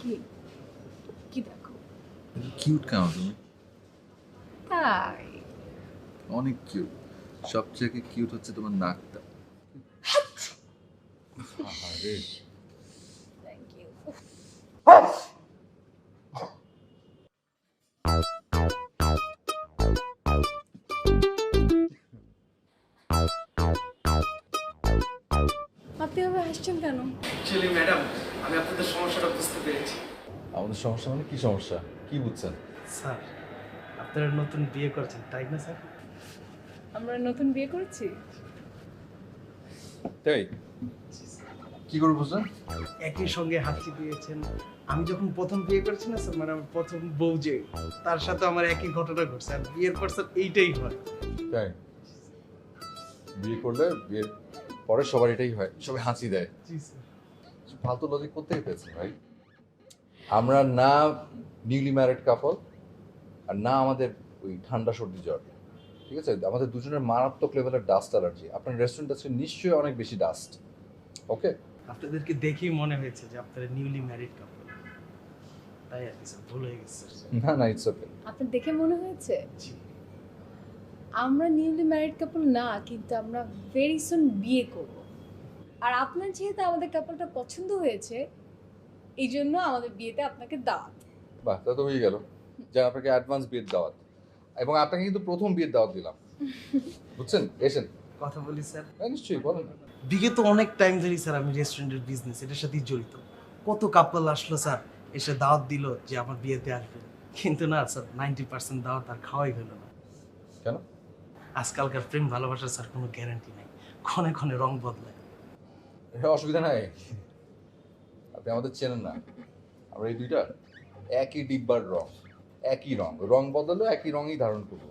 কি কি দেখো? কিউট কেন তুমি? তাই? অনেক কিউট। সবচেয়ে কিউট হচ্ছে তোমার নাকটা। আরে থ্যাংক ইউ। আপনি এভাবে হাসছেন কেন? অ্যাকচুয়ালি ম্যাডাম, আমি আপনাদের সমস্যাটা বুঝতে পেরেছি। আমাদের সমস্যা মানে কি সমস্যা? কি বুঝছেন? স্যার, আপনারা নতুন বিয়ে করছেন তাই না স্যার? আমরা নতুন বিয়ে করেছি। তাই কি করে বুঝলেন? একই সঙ্গে হাঁচি দিয়েছেন। আমি যখন প্রথম বিয়ে করেছি না স্যার, মানে আমার প্রথম বউ যে, তার সাথে আমার একই ঘটনা ঘটছে। আর বিয়ের পর স্যার এইটাই হয়। তাই বিয়ে করলে বিয়ের পরে সবার এটাই হয়, সবাই হাসি দেয়। জি স্যার। ফালতু লজিক কোথায় পেয়েছেন ভাই? আমরা না নিউলি ম্যারিড কাপল আর না আমাদের ওই ঠান্ডা সর্দি জ্বর, ঠিক আছে? আমাদের দুজনের মারাত্মক লেভেলের ডাস্ট অ্যালার্জি। আপনার রেস্টুরেন্ট আছে নিশ্চয়ই অনেক বেশি ডাস্ট। ওকে, আপনাদেরকে দেখেই মনে হয়েছে যে আপনারা নিউলি ম্যারিড কাপল। তাই আর কি স্যার, ভুল হয়ে গেছে স্যার। না না, ইটস ওকে। আপনার দেখে মনে হয়েছে জি। আমরা নিউলি ম্যারিড কাপল না, কিন্তু আমরা ভেরি সুন বিয়ে করব। আর আপনার যেহেতু আমাদের কাপলটা পছন্দ হয়েছে, এই জন্য আমাদের বিয়েতে আপনাকে দাওয়াত। বাহ, তা তো হয়ে গেল। যান, আপনাকে অ্যাডভান্স বিয়ের দাওয়াত, এবং আপনাকে কিন্তু প্রথম বিয়ের দাওয়াত দিলাম, বুঝছেন? এসেন। কথা বলি স্যার। হ্যাঁ নিশ্চয়ই, বলেন। বিগত অনেক টাইম ধরে স্যার আমি রেস্টুরেন্টের বিজনেস এটার সাথেই জড়িত। কত কাপল আসলো স্যার, এসে দাওয়াত দিল যে আমার বিয়েতে আসবে, কিন্তু না স্যার 90% দাওয়াত আর খাওয়াই হলো না। কেন? আজকালকার প্রেম ভালোবাসার স্যার কোনো গ্যারান্টি নাই, ক্ষণে ক্ষণে রং বদলায়। হ্যাঁ, অসুবিধা নাই। আপনি আমাদের চেনেন না। আমরা এই দুইটা একই ডিব্বার রং, একই রং, রং বদলালেও একই রঙই ধারণ করবো।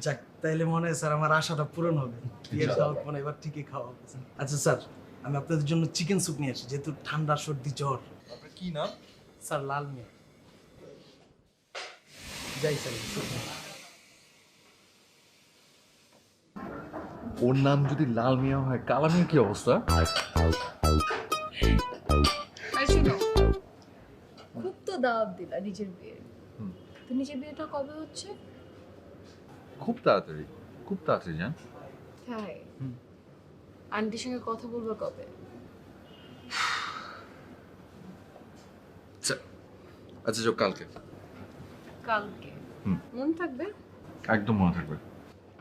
যাক, তাইলে মনে হয় স্যার আমার আশাটা পূরণ হবে, বিয়ের দাওয়াত মনে হয় এবার ঠিকই খাওয়া হবে। আচ্ছা স্যার, আমি আপনাদের জন্য চিকেন স্যুপ নিয়ে আসি, যেহেতু ঠান্ডা সর্দি জ্বর। আপনার কি নাম? স্যার লাল মিয়া। যাই স্যার, স্যুপ নিয়ে। ওর নাম যদি লাল মিয়া হয়, কালা মিয়া কি অবস্থা? আর শোনো, খুব তো দাওয়াত দিলা নিজের বিয়ে, হুম। তো নিজের বিয়েটা কবে হচ্ছে? খুব তাড়াতাড়ি, খুব তাড়াতাড়ি যান। তাই? হুম। আন্টির সঙ্গে কথা বলবো কবে? আচ্ছা আচ্ছা, যাও কালকে। কালকে? হুম। মন থাকবে? একদম মনে থাকবে।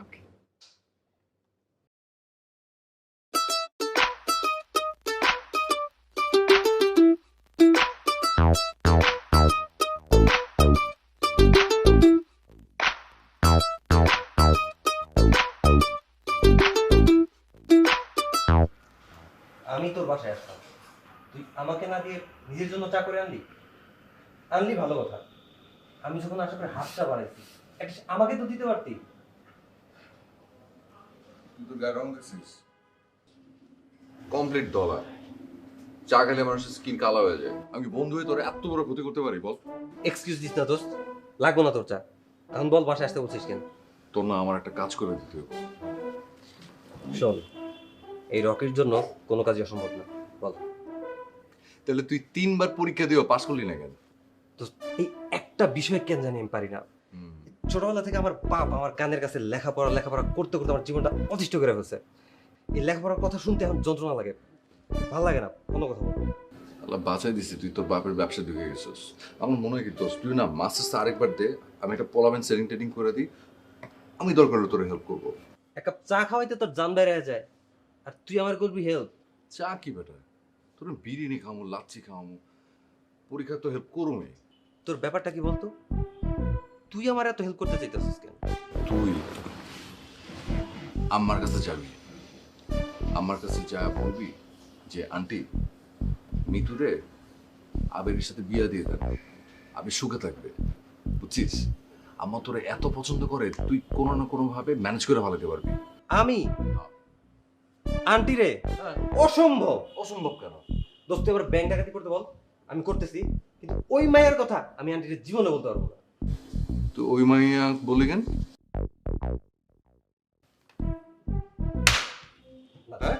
ওকে। আমি তোর বাসায় আসতাম, তুই আমাকে না দিয়ে নিজের জন্য চা করে আনলি। আনলি ভালো কথা, আমি যখন আশা করে হাতটা বাড়াইছি, একটা আমাকে তো দিতে পারতি। তুই তো গায়ে রং দেখছিস, কমপ্লিট দলা। চা খেলে মানুষের স্কিন কালো হয়ে যায়। আমি বন্ধু হয়ে তোর এত বড় ক্ষতি করতে পারি বল? এক্সকিউজ দিস না দোস্ত, লাগবো না তোর চা। এখন বল বাসায় আসতে বলছিস কেন? তোর না আমার একটা কাজ করে দিতে হবে। শোন, এই রকের জন্য কোনো কাজই অসম্ভব না, বল। তাহলে তুই 3বার পরীক্ষা দিও, পাস করলি না কেন? দোস্ত, এই একটা বিষয় কেন জানি আমি পারি না। ছোটবেলা থেকে আমার বাপ আমার কানের কাছে লেখাপড়া করতে করতে আমার জীবনটা অতিষ্ঠ করে ফেলছে। এই লেখাপড়ার কথা শুনতে এখন যন্ত্রণা লাগে, ভালো লাগে না কোনো কথা বল। আল্লাহ বাঁচাই দিছি, তুই তোর বাপের ব্যবসা ঢুকে গেছিস। আমার মনে হয় কি দোস্ত, তুই না মাস্টার্স আরেকবার দে, আমি একটা পোলামেন সেটিং টেটিং করে দিই, আমি দরকার হলে তোর হেল্প করবো। এক কাপ চা খাওয়াইতে তোর জান বেড়ে যায়, আর তুই আমার করবি হেল্প? চা কি বেটা, তোর বিরিয়ানি খামো, লাচ্ছি খামো, পরীক্ষা তো হেল্প করুমে। তোর ব্যাপারটা কি বলতো? তুই আমার এত হেল্প করতে চাইতেছিস কেন? তুই আমার কাছে যাবি, আমার কাছে যা বলবি যে আন্টি মিতুরে আবেগের সাথে বিয়ে দিয়ে দেন, আমি সুখে থাকবে, বুঝছিস? আমার তোরে এত পছন্দ করে, তুই কোনো না কোনো ভাবে ম্যানেজ করে ভালোতে পারবি। আমি আন্টি রে? অসম্ভব। অসম্ভব কেন? দোস্ত এবার ব্যাংক ডাকাতি করতে বল, আমি করতেছি, কিন্তু ওই মায়ের কথা আমি আন্টির জীবনে বলতে পারবো না। তো ওই মাইয়া বলি কেন? হ্যাঁ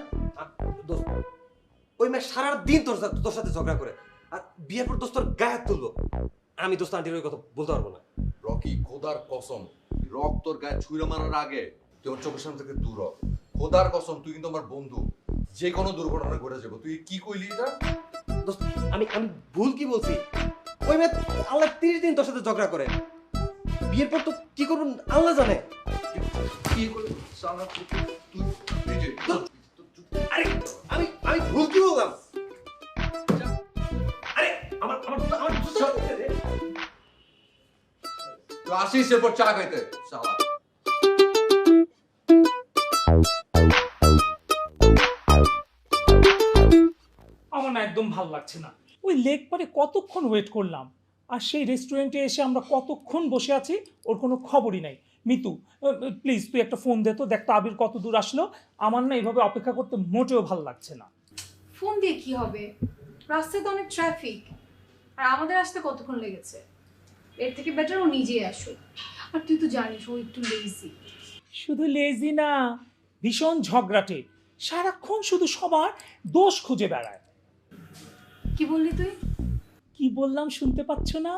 দোস্ত, ওই মেয়ে সারা দিন তোর সাথে ঝগড়া করে, আর বিয়ের পর দোস্ত গায়ে হাত তুললো, আমি দোস্ত আন্টির ওই কথা বলতে পারবো না। রকি, খোদার কসম, রক তোর গায়ে ছুঁড়ে মারার আগে তুই আমার চোখের সামনে থেকে দূর হ। খোদার কসম, তুই কিন্তু আমার বন্ধু, যে কোনো দুর্ঘটনা ঘটে যাবো। তুই কি কইলি এটা? দোস্ত আমি আমি ভুল কি বলছি? ওই মেয়ে আল্লাহ 30 দিন তোর সাথে ঝগড়া করে, বিয়ের পর তো কি করবো আল্লাহ জানে। কি করে সালা তুই নিজে আরে আমি আমি ভুল কি বললাম? আরে আমার আমার আমার তুই আসিস এরপর চা খাইতে সালা। আমার না একদম ভালো লাগছে না। ওই লেক পারে কতক্ষণ ওয়েট করলাম, আর সেই রেস্টুরেন্টে এসে আমরা কতক্ষণ বসে আছি, ওর কোনো খবরই নাই। মিতু প্লিজ তুই একটা ফোন দে তো, দেখ তো আবির কত দূর আসলো। আমার না এইভাবে অপেক্ষা করতে মোটেও ভালো লাগছে না। ফোন দিয়ে কি হবে, রাস্তায় তো অনেক ট্রাফিক, আর আমাদের আসতে কতক্ষণ লেগেছে। এর থেকে বেটার ও নিজেই আসুক। আর তুই তো জানিস ও একটু লেজি। শুধু লেজি না, ভীষণ ঝগড়াটে, সারাক্ষণ শুধু সবার দোষ খুঁজে বেড়ায়। কি বললি তুই? কি বললাম শুনতে পাচ্ছ না?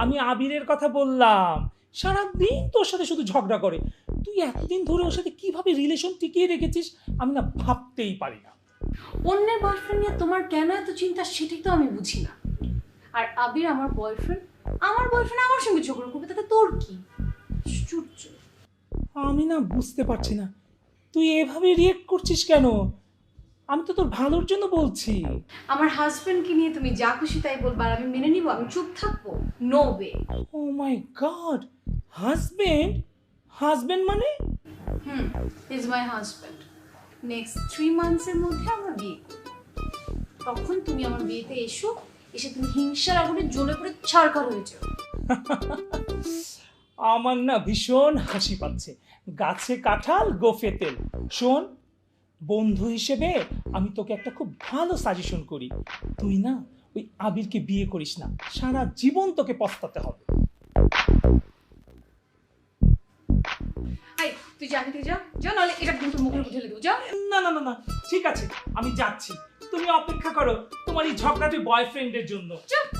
আমি আবিরের কথা বললাম। সারাদিন তোর সাথে শুধু ঝগড়া করে। তুই এতদিন ধরে ওর সাথে কিভাবে রিলেশন টিকিয়ে রেখেছিস আমি না ভাবতেই পারি না। অন্যের বয়ফ্রেন্ড নিয়ে তোমার কেন এত চিন্তা সেটাই তো আমি বুঝি না। আর আবির আমার বয়ফ্রেন্ড আমার সঙ্গে ঝগড়া করবে, তাতে তোর কি? আশ্চর্য। আমি না বুঝতে পারছি না তুই এভাবে রিয়েক্ট করছিস কেন। আমি তো তোর ভালোর জন্য বলছি। আমার হাজবেন্ডকে নিয়ে তুমি যা খুশি তাই বলবা, আর আমি মেনে নিব? আমি চুপ থাকবো? No way. Oh my god, husband? Husband মানে? Is my husband. নেক্সট 3 মান্থসের মধ্যে আমরা বিয়ে করব। তখন তুমি আমার বিয়েতে এসো, এসে তুমি হিংসার আগুনে জ্বলে পড়ে ছারখার হয়ে যাও। আমার না ভীষণ হাসি পাচ্ছে। গাছে কাঁঠাল গোফে তেল। শোন, বন্ধু হিসেবে আমি তোকে একটা খুব ভালো সাজেশন করি। তুই না ওই আবিরকে বিয়ে করিস না, সারা জীবন তোকে পস্তাতে হবে। আই তুই জানি তুই যা যা, নাহলে এটা কিন্তু মুখের উপর ঢেলে দেবো। যা। না না না না, ঠিক আছে আমি যাচ্ছি। তুমি অপেক্ষা করো তোমার এই ঝগড়াটে বয়ফ্রেন্ডের জন্য।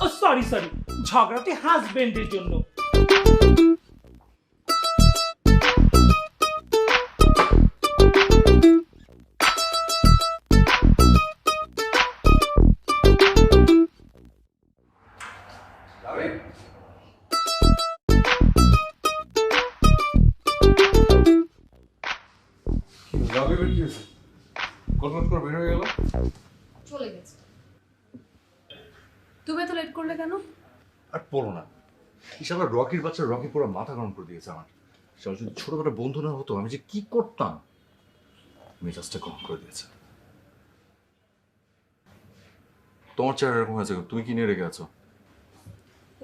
ও সরি সরি, ঝগড়াটে হাজবেন্ডের জন্য। কটমট করে বের হয়ে গেল। চলে গেছে। তুমি এত লেট করলে কেন? আর পড়ো না, ইশালা রকির বাচ্চা রকি পুরো মাথা গরম করে দিয়েছে আমার। সেটা যদি ছোটখাটো বন্ধু না হতো আমি যে কি করতাম, মেজাজটা গরম করে দিয়েছে। তোমার চেহারা এরকম হয়েছে, তুমি কি নিয়ে রেখে আছো?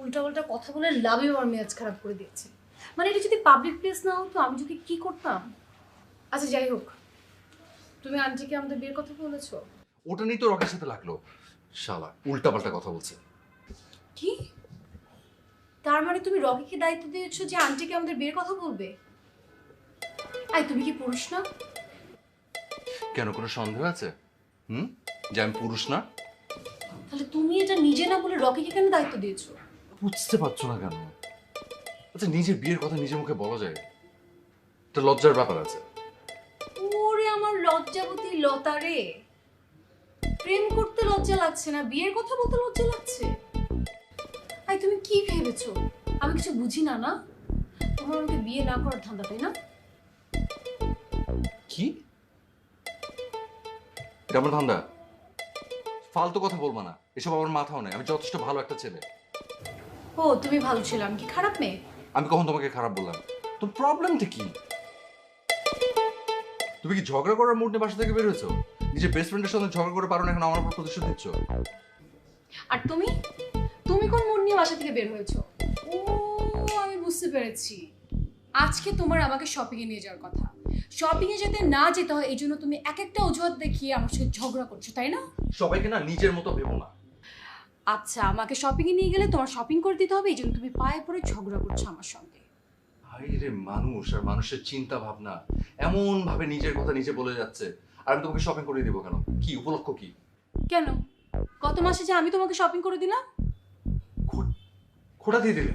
উল্টাপাল্টা কথা বলে লাভই আমার মেজাজ খারাপ করে দিয়েছে। মানে এটা যদি পাবলিক প্লেস না হতো আমি যদি কি করতাম। আচ্ছা যাই হোক, তুমি আন্টিকে আমাদের বিয়ের কথা বলেছো? ওটা নিয়ে তো রকির সাথে লাগলো, শালা উল্টাপাল্টা কথা বলছে। কি? তার মানে তুমি রকিকে দায়িত্ব দিয়েছো যে আন্টিকে আমাদের বিয়ের কথা বলবে? আই তুমি কি পুরুষ না? কেন, কোনো সন্দেহ আছে যে আমি পুরুষ না? তাহলে তুমি এটা নিজে না বলে রকিকে কেন দায়িত্ব দিয়েছো? বুঝতে পারছো না কেন? আচ্ছা, নিজের বিয়ের কথা নিজের মুখে বলা যায়, এটা লজ্জার ব্যাপার আছে। ওরে আমার লজ্জাবতী লতা রে, প্রেম করতে লজ্জা লাগছে না, বিয়ের কথা বলতে লজ্জা লাগছে? আই তুমি কি ভেবেছো আমি কিছু বুঝি না? না তোমার আমাকে বিয়ে না করার ধান্দা, তাই না? কি এটা আমার ধান্দা? ফালতু কথা বলবো না, এসব আমার মাথাও নেই। আমি যথেষ্ট ভালো একটা ছেলে। ও তুমি ভালো ছিল, আমি কি খারাপ মেয়ে? আমি কখন তোমাকে খারাপ বললাম? তোর প্রবলেমটা কি? তুমি কি ঝগড়া করার মুড নিয়ে বাসা থেকে বের হয়েছো? নিজের বেস্ট ফ্রেন্ডের সাথে ঝগড়া করে পারো না, এখন আমার উপর প্রতিশোধ দিচ্ছ। আর তুমি তুমি কোন মন নিয়ে বাসা থেকে বের হয়েছো? ও আমি বুঝতে পেরেছি, আজকে তোমার আমাকে শপিং এ নিয়ে যাওয়ার কথা। শপিং এ যেতে না যেতে হয় এই জন্য তুমি এক একটা অজুহাত দেখিয়ে আমার সাথে ঝগড়া করছো, তাই না? সবাইকে না নিজের মতো ভেবো না। আচ্ছা, আমাকে শপিং এ নিয়ে গেলে তোমার শপিং করে দিতে হবে, এই জন্য তুমি পায়ে পড়ে ঝগড়া করছো আমার সঙ্গে। ভাই রে, মানুষ আর মানুষের চিন্তা ভাবনা এমন ভাবে নিজের কথা নিজে বলে যাচ্ছে, আর আমি তোমাকে শপিং করে দিব কেন? কি উপলক্ষ কি? কেন গত মাসে যে আমি তোমাকে শপিং করে দিলাম। খোটা দিয়ে দিলে?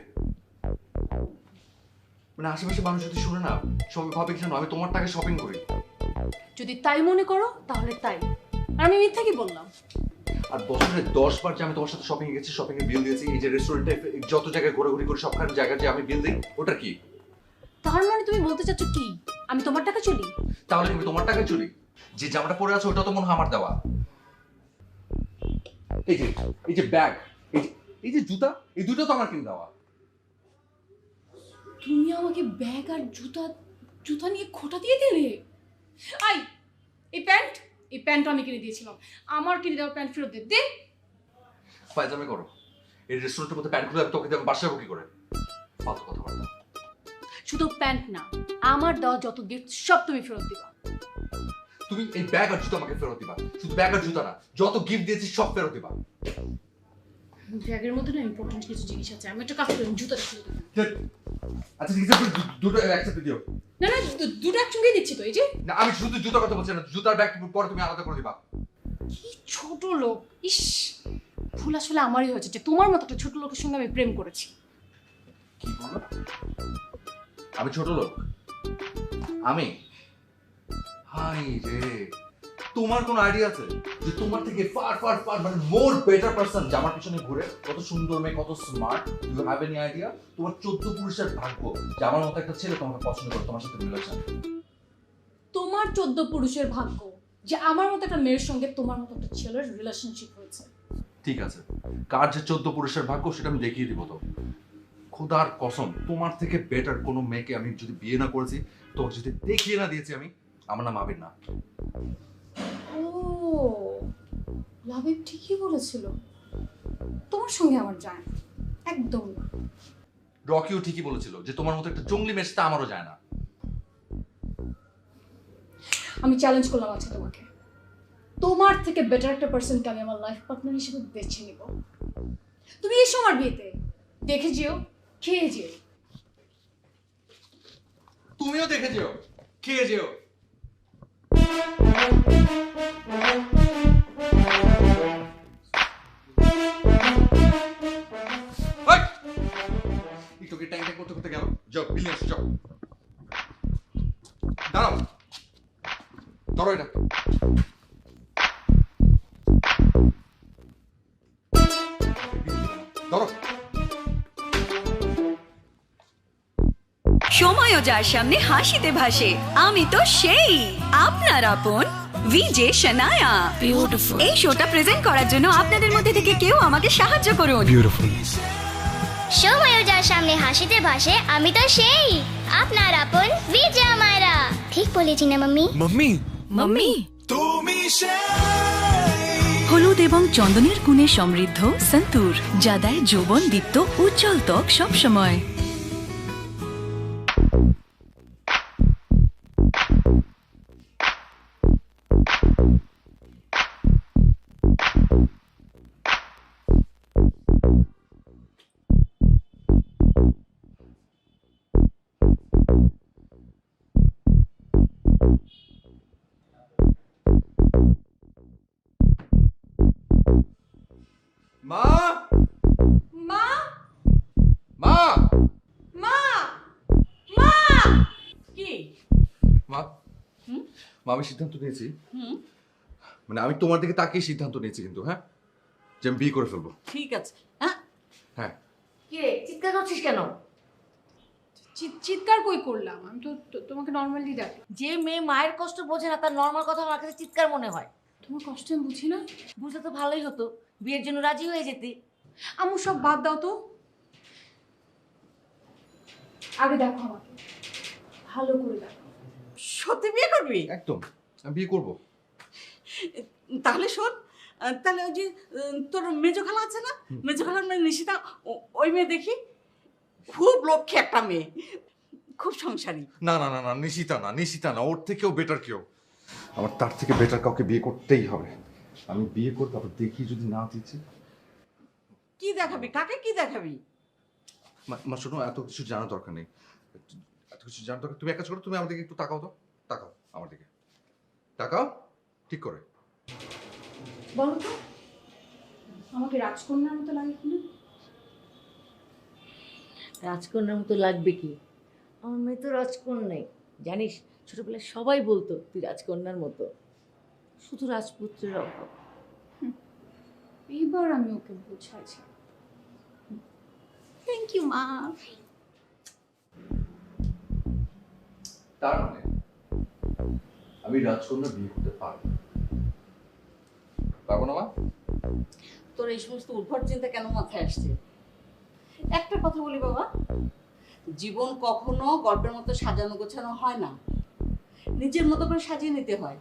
মানে আশেপাশে মানুষ যদি শুনে না, সবাই ভাবে কি জানো আমি তোমার টাকা শপিং করি। যদি তাই মনে করো তাহলে তাই, আর আমি মিথ্যা কি বললাম? আর বছরে 10 বার যে আমি তোমার সাথে শপিং এ গেছি, শপিং এর বিল দিয়েছি, এই যে রেস্টুরেন্টে যত জায়গায় ঘোরাঘুরি করি সবখানে জায়গায় যে আমি বিল দিই, ওটা কি? তার মানে তুমি বলতে চাচ্ছ কি আমি তোমার টাকা চলি? তাহলে আমি তোমার টাকায় চলি? যে জামাটা পরে আছে ওটা তো মনে হয় আমার দেওয়া। এই যে ব্যাগ, এই যে জুতা, এই দুটো তো আমার কিনে দেওয়া। তুমি আমাকে ব্যাগ আর জুতা জুতা নিয়ে খোটা দিয়ে দিলে? আই, এই প্যান্ট আমি কিনে দিয়েছিলাম, আমার কিনে দেওয়া প্যান্ট ফেরত দে। ফাইজলামি করো। এই রেস্টুরেন্টের মধ্যে প্যান্ট খুলে আমি তোকে দেবো, বাসায় কি করে? ফালতু কথাবার্তা। শুধু প্যান্ট না, আমার দেওয়া যত গিফট সব তুমি ফেরত দিবা। তুমি এই ব্যাগ আর জুতো আমাকে ফেরত দিবা। শুধু ব্যাগ আর জুতো না, যত গিফট দিয়েছি সব ফেরত দিবা। ব্যাগের মধ্যে না ইম্পর্টেন্ট কিছু জিনিস আছে, আমি একটা কাজ করি, জুতাটা ফেরত দিই। আচ্ছা ঠিক আছে, দুটো একসাথে দিও। না না, দুটো একসঙ্গে দিচ্ছি তো, এই যে। না আমি শুধু জুতো কথা বলছি না, জুতার ব্যাগ পরে তুমি আলাদা করে দিবা। কি ছোট লোক! ইস, ভুল আসলে আমারই হয়েছে যে তোমার মতো একটা ছোট লোকের সঙ্গে আমি প্রেম করেছি। কি বলো? আমি ছোট লোক? আমি? হাই রে, তোমার কোন আইডিয়া আছে যে তোমার থেকে ফার ফার ফার মানে মোর বেটার পারসন যে আমার পিছনে ঘুরে, কত সুন্দর মেয়ে, কত smart? You have any idea? তোমার 14 পুরুষের ভাগ্য যে আমার মতো একটা ছেলে তোমাকে পছন্দ করে, তোমার সাথে রিলেশন। তোমার 14 পুরুষের ভাগ্য যে আমার মতো একটা মেয়ের সঙ্গে তোমার মতো একটা ছেলের রিলেশনশিপ হয়েছে। ঠিক আছে, কার যে 14 পুরুষের ভাগ্য সেটা আমি দেখিয়ে দিব। তো খোদার কসম, তোমার থেকে বেটার কোনো মেয়েকে আমি যদি বিয়ে না করেছি, তোমাকে যদি দেখিয়ে না দিয়েছি আমি, আমার নাম আবির না। ও, লাবিব ঠিকই বলেছিল, তোমার সঙ্গে আমার যায় না, একদম না। রকিও ঠিকই বলেছিল যে তোমার মতো একটা জঙ্গলি মেয়ে সাথে আমারও যায় না। আমি চ্যালেঞ্জ করলাম আজকে তোমাকে, তোমার থেকে বেটার একটা পার্সনকে আমি আমার লাইফ পার্টনার হিসেবে বেছে নিব। তুমি এসো আমার বিয়েতে, দেখে যেও, খেয়ে যেও। তুমিও দেখে যেও, খেয়ে যেও। একটু ট্যাং ট্যাং করতে করতে গেল, যাও বিলিয়ে আসো, যাও। দাঁড়াও, ধরো এটা। ধরো। সময়ও যার সামনে হাসিতে ভাসে, আমি তো সেই আপনার আপন ভিজে শানায়া। বিউটিফুল। এই শোটা প্রেজেন্ট করার জন্য আপনাদের মধ্যে থেকে কেউ আমাকে সাহায্য করুন। বিউটিফুল। সময়ও যার সামনে হাসিতে ভাসে, আমি তো সেই আপনার আপন বিজয়া মায়েরা। ঠিক বলেছি না মাম্মি? মাম্মি মাম্মি হলুদ এবং চন্দনের গুণে সমৃদ্ধ সন্তুর, যা দেয় যৌবন দীপ্ত উজ্জ্বল ত্বক সবসময়। মা, মা, মা, মা, মা! কি? মা, মা, আমি সিদ্ধান্ত নিয়েছি। মানে আমি তোমার দিকে তাকিয়ে সিদ্ধান্ত নিয়েছি কিন্তু, হ্যাঁ, যে আমি বিয়ে করে ফেলবো। ঠিক আছে। হ্যাঁ, হ্যাঁ। কে চিৎকার করছিস কেন? চিৎকার কই করলাম? আমি তো তোমাকে নর্মালি ডাকলাম। যে মেয়ে মায়ের কষ্ট বোঝে না তার নর্মাল কথা আমার কাছে চিৎকার মনে হয়। তোমার কষ্ট আমি বুঝি না? বুঝলে তো ভালোই হতো, বিয়ের জন্য রাজি হয়ে যেতি। আমু সব বাদ দাও তো, আগে দেখো আমাকে, ভালো করে দেখো। সত্যি বিয়ে করবি? একদম, আমি বিয়ে করবো। তাহলে শোন, তাহলে ওই যে তোর মেজো খালা আছে না, মেজো খালার মেয়ে নিশিতা, ওই মেয়ে দেখি খুব লক্ষ্মী একটা মেয়ে, খুব সংসারী। না না না না, নিশিতা না, নিশিতা না, ওর থেকেও বেটার কেউ। আমার তার থেকে বেটার কাউকে বিয়ে করতেই হবে। আমি বিয়ে করবো, তারপর দেখি যদি না দিচ্ছি। কি দেখাবি? কাকে কি দেখাবি? মা শোনো, এত কিছু জানার দরকার নেই, এত কিছু জানার দরকার। তুমি এক কাজ করো, তুমি আমার দিকে একটু তাকাও তো, তাকাও আমার দিকে, তাকাও ঠিক করে। বলো তো, আমাকে রাজকন্যার মতো লাগে কিনা? রাজকন্যার মতো লাগবে কি? আমার মেয়ে তো রাজকন্যাই, জানিস ছোটবেলায় সবাই বলতো তুই রাজকন্যার মতো, শুধু রাজপুত্রের অভাব। এইবার আমি ওকে বুঝাইছি। থ্যাংক ইউ মা। তার মানে আমি রাজকন্যা বিয়ে করতে পারবো না। পারবো না মা? তোর এই সমস্ত উদ্ভট চিন্তা কেন মাথায় আসছে? একটা কথা বলি বাবা, জীবন কখনো গল্পের মতো সাজানো গোছানো হয় না, নিজের মতো করে সাজিয়ে নিতে হয়।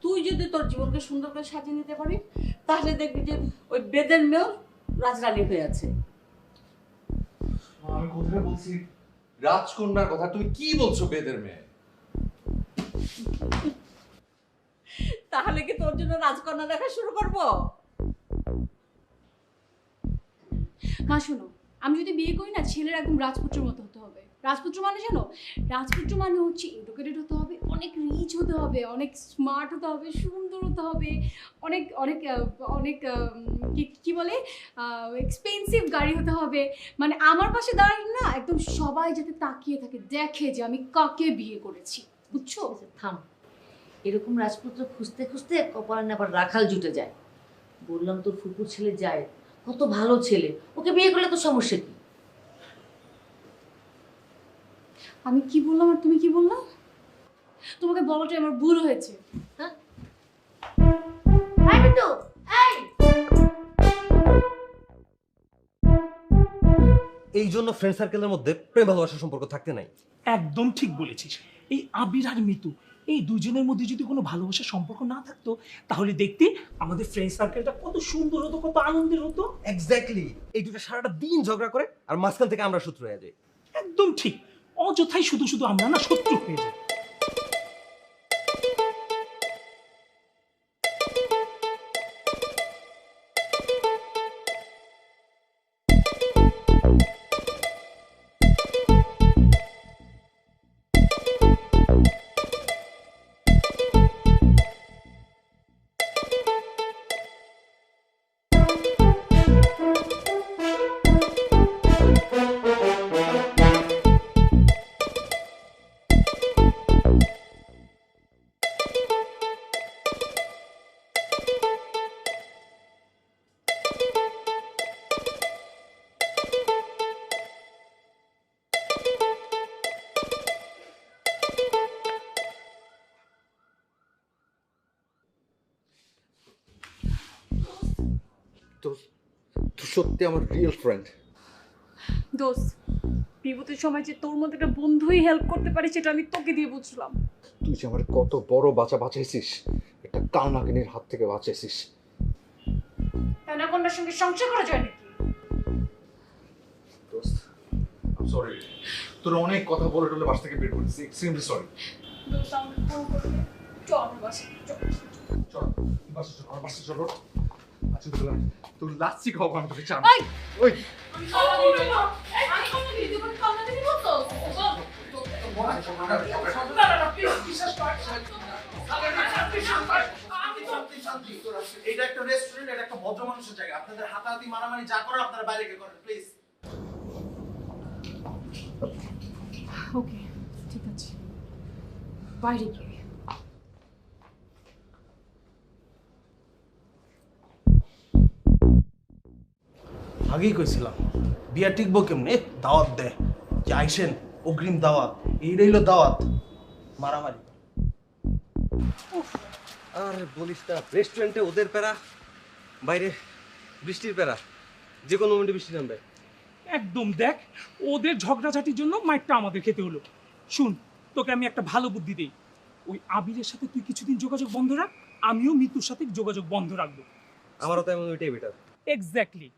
তুই যদি তোর জীবনকে সুন্দর করে সাজিয়ে নিতে পারিস, তাহলে দেখবি যে ওই বেদের মেয়েও রাজরানী হয়ে আছে। আমি কোথায় বলছি রাজকন্যার কথা, তুমি কি বলছো বেদের মেয়ে? তাহলে কি তোর জন্য রাজকন্যা দেখা শুরু করব? মা শোনো, আমি যদি বিয়ে করি না, ছেলের একদম রাজপুত্রের মতো হতে হবে। রাজপুত্র মানে জানো, রাজপুত্র মানে হচ্ছে এডুকেটেড হতে হবে, অনেক রিচ হতে হবে, অনেক স্মার্ট হতে হবে, সুন্দর হতে হবে, অনেক অনেক অনেক কি বলে এক্সপেন্সিভ গাড়ি হতে হবে। মানে আমার পাশে দাঁড়িয়ে না একদম সবাই যাতে তাকিয়ে থাকে, দেখে যে আমি কাকে বিয়ে করেছি, বুঝছো? আচ্ছা, থাম, এরকম রাজপুত্র খুঁজতে খুঁজতে কপালে আবার রাখাল জুটে যায়। বললাম তোর ফুপুর ছেলে যায়, কত ভালো ছেলে, ওকে বিয়ে করলে তো সমস্যা কি? আমি কি বললাম আর তুমি কি বললাম? তোমাকে বলাটাই আমার ভুল হয়েছে। হ্যাঁ এই মিতু, এই এই জন্য ফ্রেন্ড সার্কেলের মধ্যে প্রেম ভালোবাসার সম্পর্ক থাকতে নাই। একদম ঠিক বলেছিস। এই আবির আর মিতু, এই দুজনের মধ্যে যদি কোনো ভালোবাসার সম্পর্ক না থাকতো, তাহলে দেখতে আমাদের ফ্রেন্ড সার্কেলটা কত সুন্দর হতো, কত আনন্দের হতো। এক্স্যাক্টলি, এই দুটো সারাটা দিন ঝগড়া করে আর মাঝখান থেকে আমরা শত্রু হয়ে যাই। একদম ঠিক, অযথাই শুধু শুধু আমরা না শত্রু হয়ে যাই। তো সত্যি আমার রিয়েল ফ্রেন্ড। দোস্ত, বিপদের সময় যে তোর মধ্যে একটা বন্ধুই হেল্প করতে পারে সেটা আমি তোকে দিয়ে বুঝলাম। তুই যে আমার কত বড় বাঁচাইছিস, একটা কালনাগিনীর হাত থেকে বাঁচাইছিস। অ্যানাকোন্ডার সঙ্গে সংসার করা যায় নাকি? দোস্ত, আই সরি, তোর অনেক কথা বলে টলে বাসা থেকে বের করেছি, এক্সট্রিমলি সরি। দোস্ত, আমাকে ফোন করবে, চল আমার বাসায় চল। চল বাসা চল, আমার বাসা চলো। আচ্ছা তোর লাচ্ছি খাওয়াবো আমি তোকে, চান। এই! ওই আমি খাওয়া দিব না। আমি খাওয়া দিব, তুই কোনো খাওয়া দিবি না তো? না না না, প্লিজ বিশ্বাস কর। এটা একটা রেস্টুরেন্ট, এটা একটা ভদ্র মানুষের জায়গা। আপনাদের হাতাহাতি মারামারি যা করার আপনারা বাইরে গিয়ে করেন প্লিজ। ওকে, ঠিক আছে, বাইরে গিয়ে। আগেই কইছিলাম বিয়া টিকবো কেমনে, দাওয়াত দেয় যে আইসেন, অগ্রিম দাওয়াত, এই রইল দাওয়াত, মারামারি। আর বলিস না, রেস্টুরেন্টে ওদের প্যারা, বাইরে বৃষ্টির প্যারা, যে কোনো মোমেন্টে বৃষ্টি নামবে। একদম দেখ, ওদের ঝগড়াঝাটির জন্য মাইকটা আমাদের খেতে হলো। শুন, তোকে আমি একটা ভালো বুদ্ধি দেই, ওই আবিরের সাথে তুই কিছুদিন যোগাযোগ বন্ধ রাখ, আমিও মিতুর সাথে যোগাযোগ বন্ধ রাখবো। আমারও তো এমন ওইটাই বেটার। এক্স্যাক্টলি,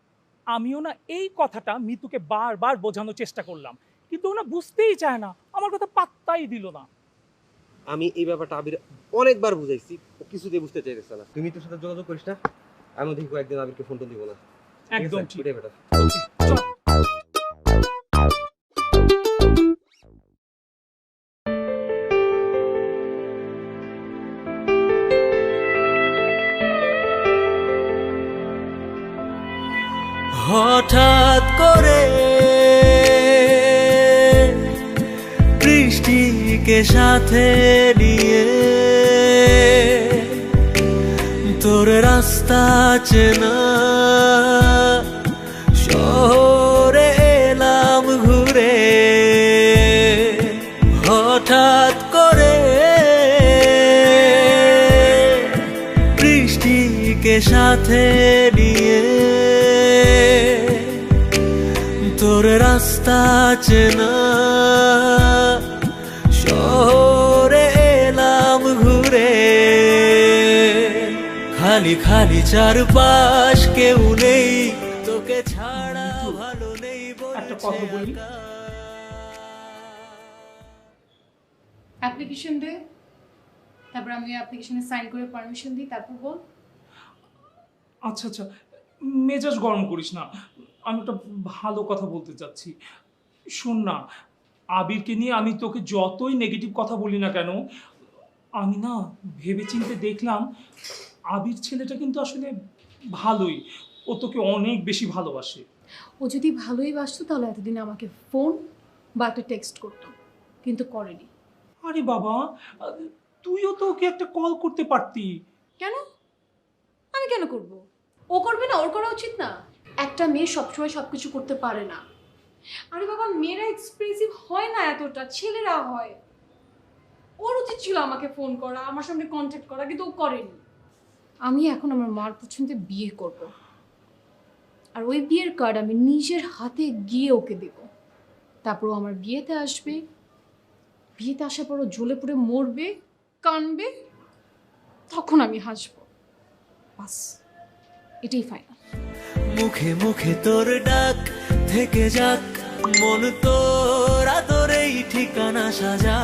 আমিও না এই কথাটা মিতুকে বারবার বোঝানোর চেষ্টা করলাম, কিন্তু ওনা বুঝতেই চায় না, আমার কথা পাত্তাই দিল না। আমি এই ব্যাপারটা আবির অনেকবার বুঝাইছি, ও কিছুতেই বুঝতে চাইতেছে না। তুমি তোর সাথে যোগাযোগ করিস না, আমি দেখবো একদিন আবিরকে ফোন টোন দিব না। একদম ঠিক। ওইটাই বেটার। চল। হঠাৎ করে বৃষ্টিকে সাথে নিয়ে তোর রাস্তা চেনা শহরে এলাম ঘুরে হঠাৎ করে বৃষ্টিকে সাথে নিয়ে তোর রাস্তা চেনা শহরে এলাম ঘুরে খালি খালি চারপাশ কেউ নেই তোকে ছাড়া ভালো নেই একটা কথা বলি অ্যাপ্লিকেশন দে, তারপর আমি অ্যাপ্লিকেশনে সাইন করে পারমিশন দিই, তারপর বল। আচ্ছা আচ্ছা, মেজাজ গরম করিস না, আমি একটা ভালো কথা বলতে চাচ্ছি। শোন না, আবিরকে নিয়ে আমি তোকে যতই নেগেটিভ কথা বলি না কেন, আমি না ভেবেচিন্তে দেখলাম আবির ছেলেটা কিন্তু আসলে ভালোই, ও তোকে অনেক বেশি ভালোবাসে। ও যদি ভালোই বাসতো তাহলে এতদিন আমাকে ফোন বা একটা টেক্সট করতো, কিন্তু করেনি। আরে বাবা, তুইও তো ওকে একটা কল করতে পারতি। কেন? আমি কেন করব? ও করবে না? ওর করা উচিত না? একটা মেয়ে সবসময় সব কিছু করতে পারে না। আরে বাবা, মেয়েরা এক্সপ্রেসিভ হয় না এতটা, ছেলেরা হয়। ওর উচিত ছিল আমাকে ফোন করা, আমার সঙ্গে কন্ট্যাক্ট করা, কিন্তু ও করেনি। আমি এখন আমার মার পছন্দে বিয়ে করব, আর ওই বিয়ের কার্ড আমি নিজের হাতে গিয়ে ওকে দেব। তারপর ও আমার বিয়েতে আসবে, বিয়েতে আসার পর ও জ্বলে পুড়ে মরবে, কানবে, তখন আমি হাসবো। বাস, এটাই ফাইনাল। মুখে মুখে তোর ডাক থেকে যাক, মন তোর আদরেই ঠিকানা সাজা।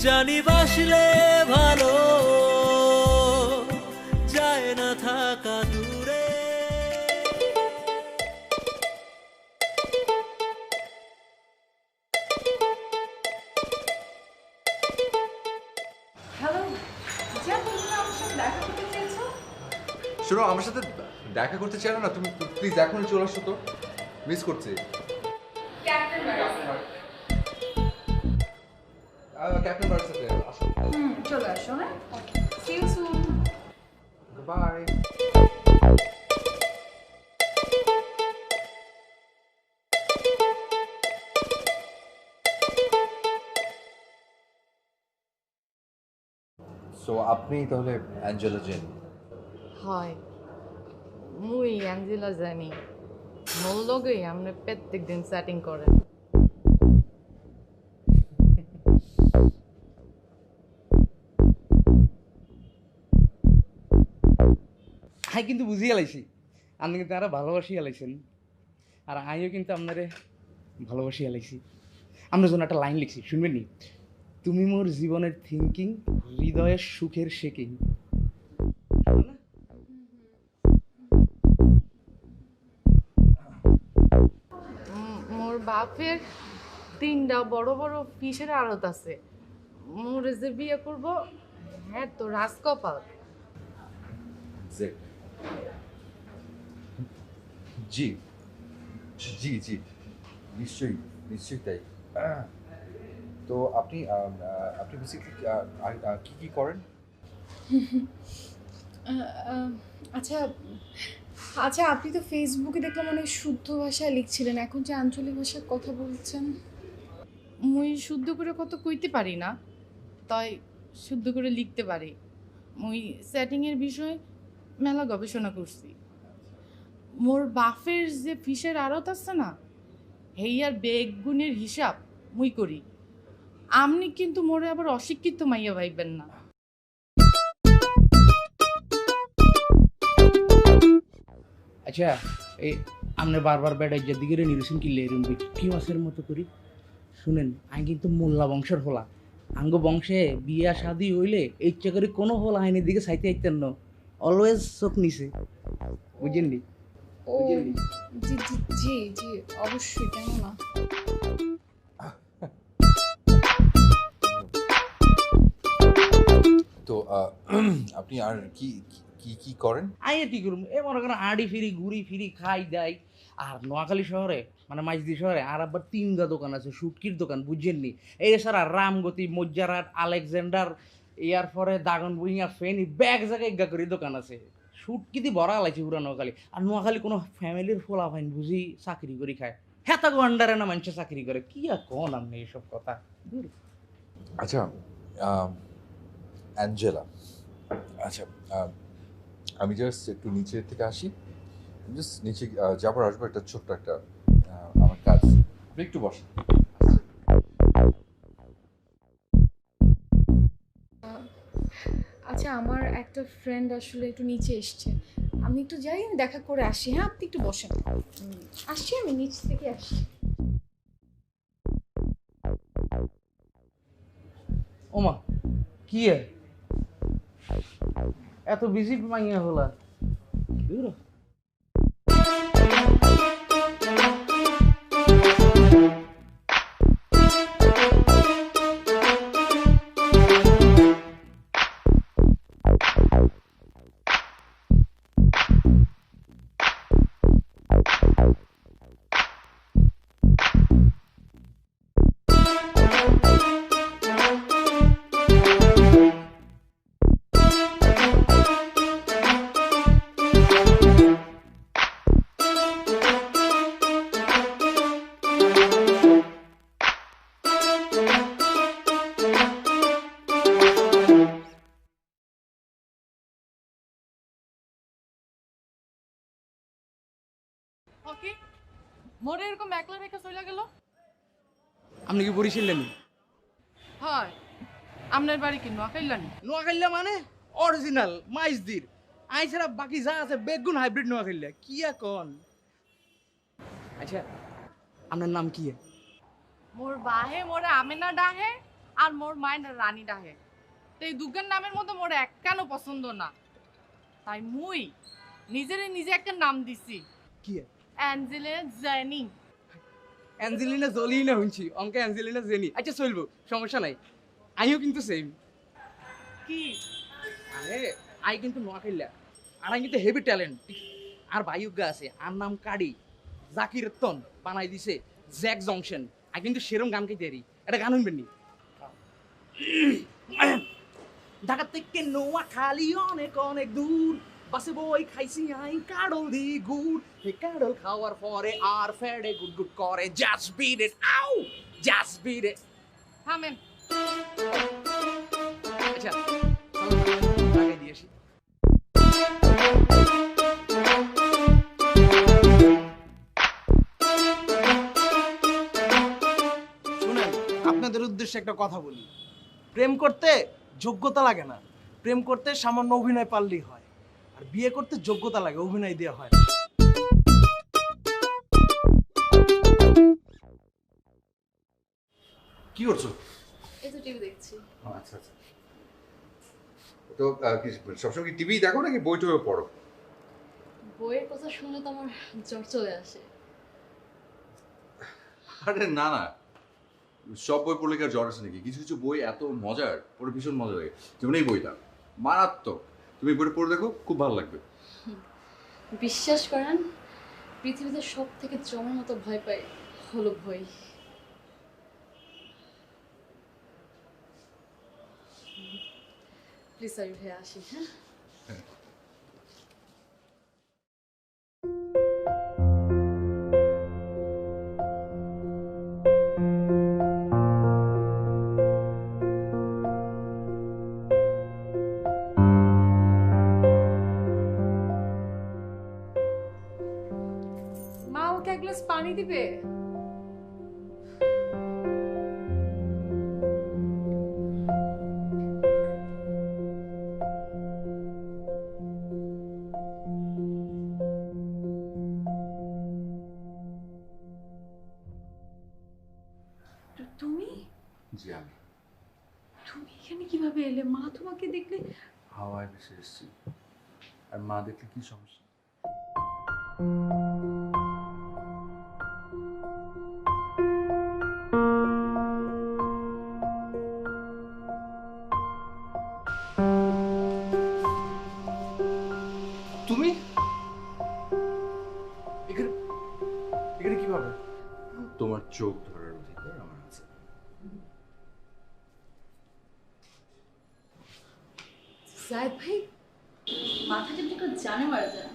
জানি বাসলে ভালো যায় না থাকা দূরে। হ্যালো, যা তুমি আমার সাথে দেখা করতে চেয়েছো? শোনো, আমার সাথে দেখা করতে চাই না, তুমি প্লিজ এখনই চলে আসো, তো মিস করছি। ক্যাপ্টেন ক্যাপ্টেন বারের সাথে আসো। চলে আসো। হ্যাঁ, see you soon. Bye. So আপনি তাহলে অ্যাঞ্জেলা জেন? হয়, মুই অ্যাঞ্জেলা জানি। মোর লগেই আমরা প্রত্যেক দিন সেটিং করে। আমি কিন্তু বুঝিয়ে লাইছি, আপনি কিন্তু আরো ভালোবাসিয়া লাইছেন, আর আমিও কিন্তু আপনারে ভালোবাসিয়া লাইছি। আমরা যেন একটা লাইন লিখছি, শুনবেন নি? তুমি মোর জীবনের থিঙ্কিং, হৃদয়ের সুখের শেকিং। মোর বাপের 3টা বড় বড় ফিশের আড়ত আছে। মোরে যে বিয়ে করব, হ্যাঁ তো রাজকপাল। জি জি জি, নিশ্চয়ই নিশ্চয়ই তাই। তো আপনি আপনি বেসিক্যালি কি কি করেন? আচ্ছা আচ্ছা, আপনি তো ফেসবুকে দেখলাম অনেক শুদ্ধ ভাষায় লিখছিলেন, এখন যে আঞ্চলিক ভাষায় কথা বলছেন। মুই শুদ্ধ করে কত কইতে পারি না, তাই শুদ্ধ করে লিখতে পারি। মুই সেটিংয়ের বিষয়ে মেলা গবেষণা করছি। মোর বাফের যে ফিশের আড়ত আছে না, হেইয়ার বেগুনের হিসাব মুই করি। আপনি কিন্তু মোরে আবার অশিক্ষিত মাইয়া ভাইবেন না। আচ্ছা, এই আপনি বারবার বেড়াই যে দিকে নিরসন কিনলে এরকম কি মাছের মতো করি? শুনেন, আমি কিন্তু মোল্লা বংশের হলা, আঙ্গ বংশে বিয়া শাদি হইলে ইচ্ছা করে কোনো হল আইনের দিকে চাইতে আইতেন না, অলওয়েজ চোখ নিছে, বুঝেননি? ও জি জি জি জি অবশ্যই, কেন না। তো আপনি আর কি কি কি করেন? আইয়া কি করুম, এ মনে করেন আড়ি ফিরি ঘুরি ফিরি খাই দাই। আর নোয়াখালী শহরে মানে মাইজদি শহরে আর আবার 3টা দোকান আছে, শুটকির দোকান, বুঝছেননি? এই ছাড়া রামগতি, মজ্জারাট, আলেকজান্ডার, এর পরে দাগন বুইয়া, ফেনি, ব্যাগ জায়গায় গা করে দোকান আছে। শুটকি দিয়ে ভরা লাইছে পুরা নোয়াখালী। আর নোয়াখালী কোনো ফ্যামিলির ফোলা ফাইন বুঝি চাকরি করে খায়, হেতা গন্ডারে না মানুষে চাকরি করে, কি আর কন আপনি এইসব কথা। আচ্ছা অ্যাঞ্জেলা, আচ্ছা আমি জাস্ট একটু নিচের থেকে আসি, জাস্ট নিচে যাবার আসবো, একটা ছোট্ট একটা আমার কাজ, আপনি একটু বসেন। আচ্ছা আমার একটা ফ্রেন্ড আসলে একটু নিচে এসছে, আমি একটু যাই, আমি দেখা করে আসি। হ্যাঁ আপনি একটু বসেন, আসছি, আমি নিচ থেকে আসছি। ওমা কি এত বিজি মাইয়া হলা? ওকে, মোরে এরকম একলা রেখে চলে গেল? আপনি কি বরিশালেন? হয়, আপনার বাড়ি কি নোয়াখাইলানি? নোয়াখাইলা মানে অরিজিনাল মাইজদির, আই ছাড়া বাকি যা আছে বেগুন হাইব্রিড নোয়াখাইলা, কি কন? আচ্ছা আপনার নাম কি? মোর বাহে মোরে আমেনা ডাহে, আর মোর মায়ের রানী ডাহে। তো এই দুর্গার নামের মধ্যে মোর এক কেন পছন্দ না, তাই মুই নিজে একটা নাম দিছি, কি? Angelina jenny. অ্যাঞ্জেলিনা জোলিনা শুনছি, অঙ্কে অ্যাঞ্জেলিনা জেনি। আচ্ছা চলবো, সমস্যা নাই, আইও কিন্তু সেম। কি? আরে আই কিন্তু নোয়াখাইলা, আর আই কিন্তু হেভি ট্যালেন্ট। আর বায়ুজ্ঞা আছে, আর নাম কাড়ি, জাকির রতন বানাই দিছে জ্যাক জংশন। আই কিন্তু সেরম গান গাইতে পারি, এটা গান শুনবেন নি? ঢাকা থেকে নোয়াখালী অনেক অনেক দূর, বাসে বই খাইছি আই কাড়ল দি গুড়, হে কাড়ল খাওয়ার পরে আর ফেড়ে গুড গুড করে, জাস্ট বিট ইট, আউ জাস্ট বিট ইট। থামেন। আচ্ছা লাগাই দিয়ে আসি। শুনেন, আপনাদের উদ্দেশ্যে একটা কথা বলি, প্রেম করতে যোগ্যতা লাগে না, প্রেম করতে সামান্য অভিনয় পারলেই হয়, আর বিয়ে করতে যোগ্যতা লাগে, অভিনয় দেওয়া হয়। কি করছো? এই তো টিভি দেখছি। আচ্ছা আচ্ছা, তো কি সবসময় কি টিভি দেখো নাকি বই টইও পড়ো? বইয়ের কথা শুনলে তো আমার জ্বর চলে আসে। আরে না না, সব বই পড়লে কি আর জ্বর আসে নাকি? কিছু কিছু বই এত মজার, পড়ে ভীষণ মজা লাগে, যেমন এই বইটা মারাত্মক। তুমি বইটা পড়ে দেখো, খুব ভালো লাগবে। বিশ্বাস করেন, পৃথিবীতে সব থেকে জমের মতো ভয় পাই হলো ভয়। প্লিজ আমি ভেয়ে আসি। হ্যাঁ মা, ওকে এক গ্লাস পানি দিবে? তুমি? জি আমি। তুমি এখানে কিভাবে এলে? মা তোমাকে দেখলে। হাওয়ায় ভেসে এসেছি। আর মা দেখলে কি সমস্যা? তুমি এখানে এখানে কিভাবে? তোমার চোখ ধরার অধিকার আমার আছে। জায়েদ ভাই মাথা টিপে কেউ জানে মারা যায়।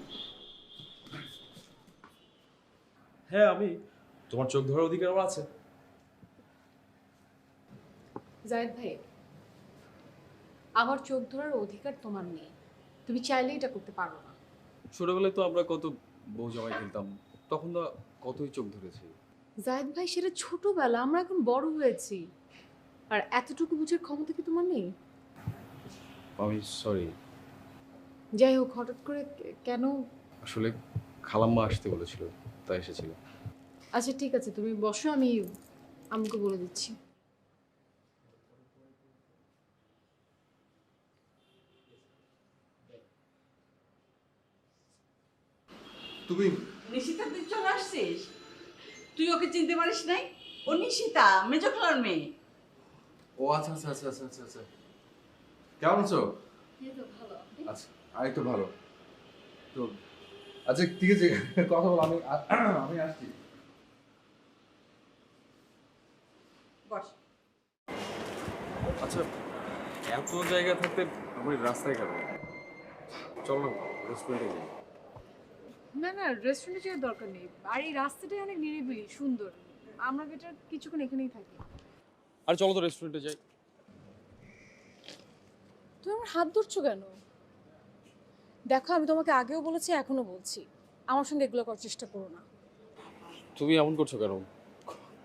হ্যাঁ আমি, তোমার চোখ ধরার অধিকার আমার আছে। জায়েদ ভাই, আমার চোখ ধরার অধিকার তোমার নেই। তুমি চাইলে এটা করতে পারো না। ছোটবেলায় তো আমরা কত বউ জামাই খেলতাম, তখন তো কতই চোখ ধরেছি। জায়েদ ভাই, সেটা ছোটবেলা, আমরা এখন বড় হয়েছি। আর এতটুকু বুঝার ক্ষমতা কি তোমার নেই? আমি সরি। যাই হোক, হঠাৎ করে কেন? আসলে খালাম্মা আসতে বলেছিল, তাই এসেছিল। আচ্ছা ঠিক আছে, তুমি বসো, আমি আমাকে বলে দিচ্ছি। তুমি নিশিতা, তুই চলে আসছিস? তুই ওকে চিনতে পারিস নাই? ও নিশিতা, মেজো খালার মেয়ে। ও আচ্ছা আচ্ছা আচ্ছা আচ্ছা আচ্ছা আচ্ছা, কেমন আছো? আচ্ছা, আমি তো ভালো। তো আচ্ছা ঠিক আছে, কথা বল, আমি আমি আসছি। বস। আচ্ছা, এত জায়গা থাকতে আমি রাস্তায় কেন? চলো না রেস্টুরেন্টে যাই। না না, রেস্টুরেন্টে যাওয়ার দরকার নেই। আর এই রাস্তাটাই অনেক নিরিবিলি, সুন্দর। আমরা বেটার কিছুক্ষণ এখানেই থাকি। আর চলো তো রেস্টুরেন্টে যাই। তুমি আমার হাত ধরছো কেন? দেখো, আমি তোমাকে আগেও বলেছি, এখনো বলছি, আমার সঙ্গে এগুলো করার চেষ্টা করো না। তুমি এমন করছো কেন?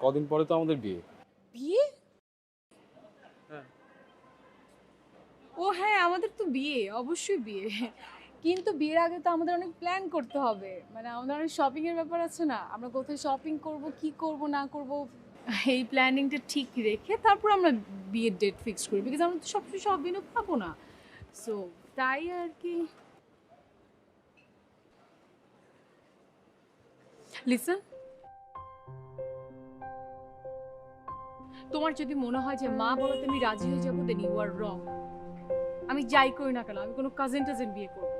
কদিন পরে তো আমাদের বিয়ে। বিয়ে? হ্যাঁ। ও হ্যাঁ, আমাদের তো বিয়ে, অবশ্যই বিয়ে। কিন্তু বিয়ের আগে তো আমাদের অনেক প্ল্যান করতে হবে। মানে আমাদের অনেক শপিং এর ব্যাপার আছে না, আমরা কোথায় শপিং করব, কি করব না করব, এই প্ল্যানিংটা ঠিক রেখে তারপর আমরা বিয়ের ডেট ফিক্স করি। বিকজ আমরা তো সবসময় সব দিনও পাবো না, সো তাই আর কি। লিসন, তোমার যদি মনে হয় যে মা বলাতে আমি রাজি হয়ে যাবো, দেন ইউ আর রং। আমি যাই করি না কেন, আমি কোনো কাজিন টাজিন বিয়ে করবো না।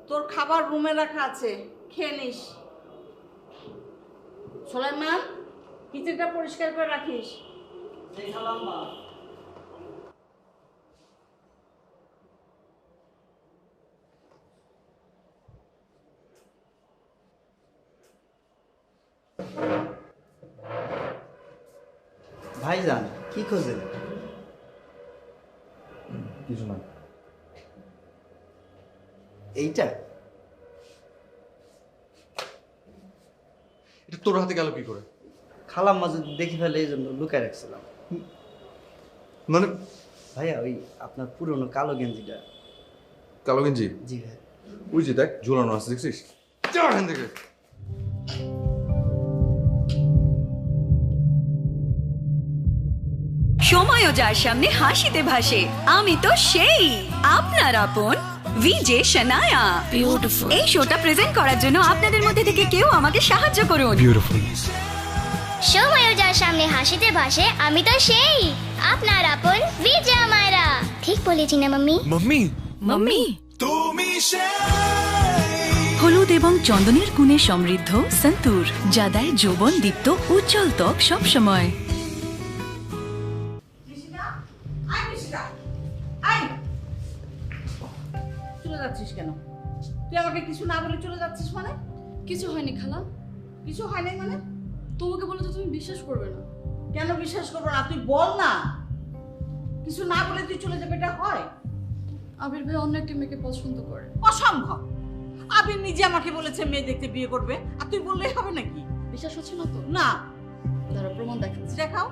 তোর খাবার রুমে রাখা আছে, খেয়ে নিস। সোলাইমান, কিচেনটা পরিষ্কার করে রাখিস। ভাইজান, কি খোঁজেন? কিছু না। এইটা তোর হাতে গেল কি করে? খালাম্মা যদি দেখি ফেলে এই জন্য লুকায় রাখছিলাম। মানে ভাইয়া ওই আপনার পুরনো কালো গেঞ্জিটা। কালো গেঞ্জি? জি ভাই। ওই যে দেখ ঝুলানো আছে, দেখছিস? যা এখান থেকে। সময়ও যার সামনে হাসিতে ভাসে, আমি তো সেই আপনার আপন ভিজে শনায়া। বিউটিফুল। এই শোটা প্রেজেন্ট করার জন্য আপনাদের মধ্যে থেকে কেউ আমাকে সাহায্য করুন। বিউটিফুল। সময়ও যার সামনে হাসিতে ভাসে, আমি তো সেই আপনার আপন বিজয়া মায়েরা। ঠিক বলেছি না মাম্মি? মাম্মি মাম্মি হলুদ এবং চন্দনের গুণে সমৃদ্ধ সন্তুর, যা দেয় যৌবন দীপ্ত উজ্জ্বল ত্বক সবসময়। চলে যাচ্ছিস কেন? তুই আমাকে কিছু না বলে চলে যাচ্ছিস মানে? কিছু হয়নি খালা। কিছু হয় নাই মানে? তোমাকে বলে তো তুমি বিশ্বাস করবে না। কেন বিশ্বাস করবো না? তুই বল না। কিছু না বলে তুই চলে যাবে, এটা হয়? আবির ভাই অন্য একটা মেয়েকে পছন্দ করে। অসম্ভব। আবির নিজে আমাকে বলেছে মেয়ে দেখতে বিয়ে করবে, আর তুই বললেই হবে নাকি? বিশ্বাস হচ্ছে না তো? না। ধরো প্রমাণ দেখাচ্ছি। দেখাও।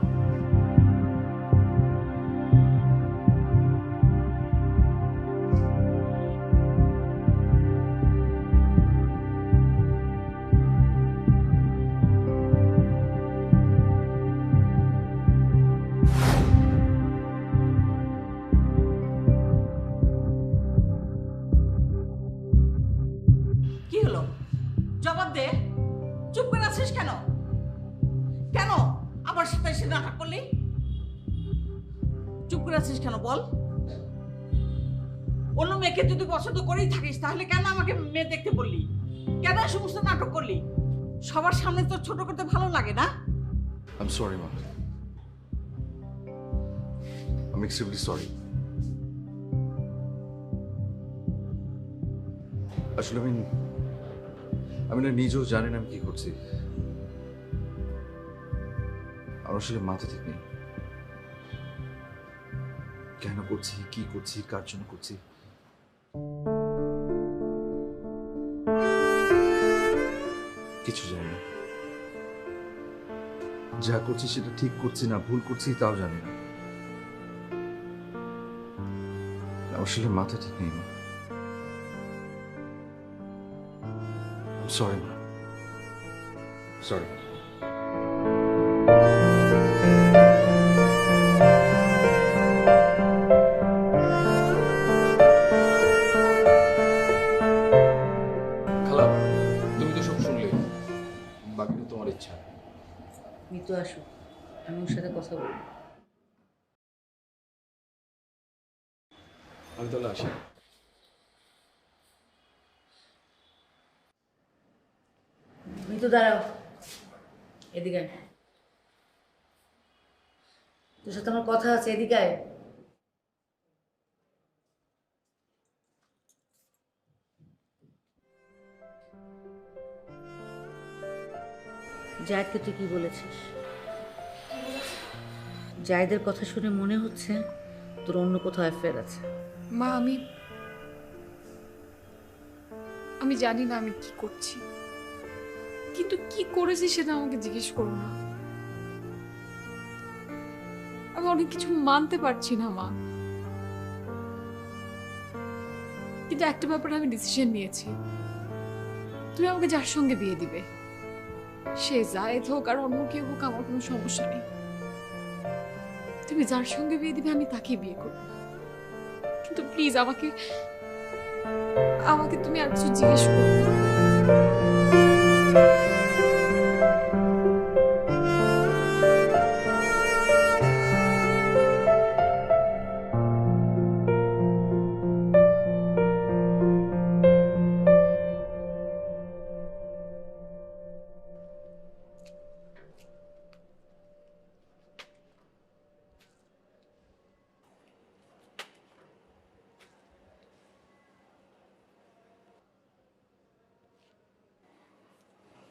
কি হলো? জবাব দে। চুপ করে আছিস কেন? কেন আমার সাথে এসে নাটক করলি? চুপ করে আছিস কেন বল? অন্য মেয়েকে যদি পছন্দ করেই থাকিস তাহলে কেন আমাকে মেয়ে দেখতে বললি? কেন সমস্ত নাটক করলি? সবার সামনে তো ছোট করতে ভালো লাগে না? I'm sorry, মা। I'm extremely sorry. আসলে আমি না নিজেও জানি না আমি কি করছি। আমার আসলে মাথা ঠিক নেই। কেন করছি, কি করছি, কার জন্য করছি, কিছু জানি না। যা করছি সেটা ঠিক করছি না ভুল করছি তাও জানি না। আসলে মাথা ঠিক নেই মা। সরি মা, সরি। খালা, তুমি তো সব শুনলে, বাকিটা তোমার ইচ্ছা। মিতু আসো, আমি ওর সাথে কথা বলবো। আমি তাহলে আসি। মিতু দাঁড়াও, এদিকে আয়। তোর সাথে আমার কথা আছে, এদিকে আয়। জায়েদকে তুই কি বলেছিস? জায়েদের কথা শুনে মনে হচ্ছে তোর অন্য কোথাও অ্যাফেয়ার আছে। মা, আমি জানি না আমি কি করছি, কিন্তু কি করেছি সেটা আমাকে জিজ্ঞেস করো না। আমি অনেক কিছু মানতে পারছি না মা, কিন্তু একটা ব্যাপারে আমি ডিসিশন নিয়েছি। তুমি আমাকে যার সঙ্গে বিয়ে দিবে, সে জায়েদ হোক আর অন্য কেউ হোক, আমার কোনো সমস্যা নেই। তুমি যার সঙ্গে বিয়ে দিবে আমি তাকেই বিয়ে করব, কিন্তু প্লিজ আমাকে তুমি আর কিছু জিজ্ঞেস করো না।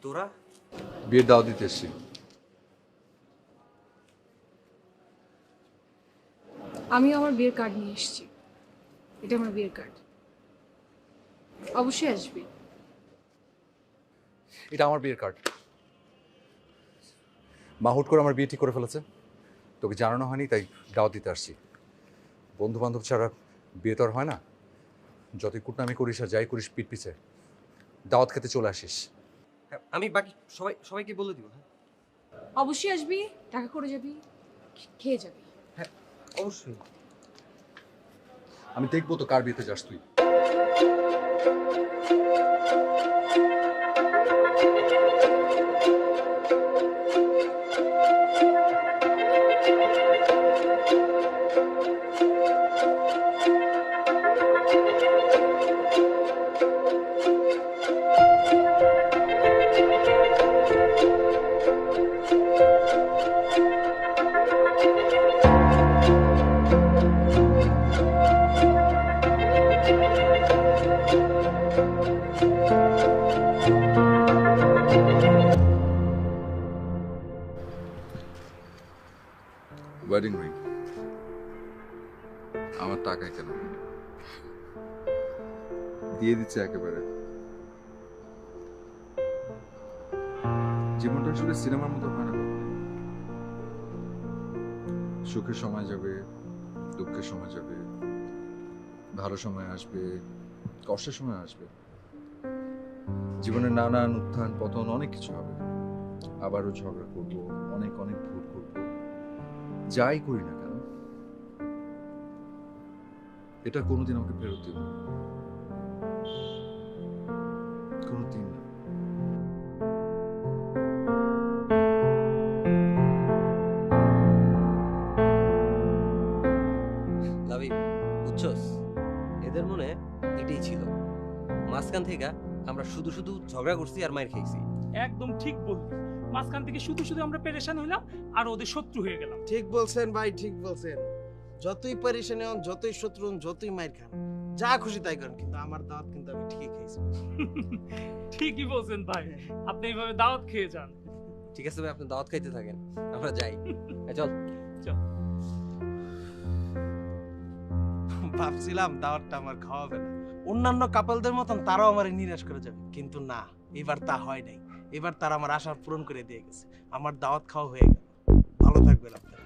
তোরা বিয়ের দাওয়াত দিতে এসছি। আমি আমার বিয়ের কার্ড নিয়ে এসেছি, এটা আমার বিয়ের কার্ড, অবশ্যই আসবি। এটা আমার বিয়ের কার্ড। মা হুট করে আমার বিয়ে ঠিক করে ফেলেছে, তোকে জানানো হয়নি, তাই দাওয়াত দিতে আসছি। বন্ধু বান্ধব ছাড়া বিয়ে তো আর হয় না। যতই কুটনামি করিস আর যাই করিস পিঠ পিছে, দাওয়াত খেতে চলে আসিস। হ্যাঁ, আমি বাকি সবাইকে বলে দিব। হ্যাঁ অবশ্যই আসবি, টাকা করে যাবি, খেয়ে যাবি। হ্যাঁ অবশ্যই। আমি দেখবো তো কার বিয়েতে যাস তুই। ওয়েডিং রিং আমার টাকায় কেন, দিয়ে দিচ্ছে একেবারে। জীবনটা আসলে সিনেমার মতো হয় না। সুখের সময় যাবে, দুঃখের সময় যাবে, ভালো সময় আসবে, কষ্টের সময় আসবে। জীবনের নানান উত্থান পতন অনেক কিছু হবে। আবারও ঝগড়া করবো, অনেক অনেক ভুল করবো, যাই করি না কেন এটা কোনোদিন আমাকে ফেরত দেবে না, কোনোদিন না। লাভি বুঝছস, এদের মনে এটাই ছিল। মাঝখান থেকে আমরা শুধু শুধু ঝগড়া করছি আর মাইর খাইছি। একদম ঠিক বললি, মাঝখান থেকে শুধু শুধু আমরা পেরেশান হইলাম আর ওদের শত্রু হয়ে গেলাম। ঠিক বলছেন ভাই, ঠিক বলছেন। যতই পরেশানি হন, যতই শত্রু হন, যতই মাইর খান, যা খুশি তাই করেন, কিন্তু আমার দাওয়াত কিন্তু আমি ঠিকই খাইছি। ঠিকই বলছেন ভাই, আপনি এইভাবে দাওয়াত খেয়ে যান। ঠিক আছে ভাই, আপনি দাওয়াত খাইতে থাকেন, আমরা যাই। চল চল। ভাবছিলাম দাওয়াতটা আমার খাওয়াবে না, অন্যান্য কাপলদের মতন তারাও আমার নিরাশ করে যাবে, কিন্তু না, এবার তা হয় নাই। এবার তারা আমার আশা পূরণ করে দিয়ে গেছে, আমার দাওয়াত খাওয়া হয়ে গেল। ভালো থাকবেন আপনারা।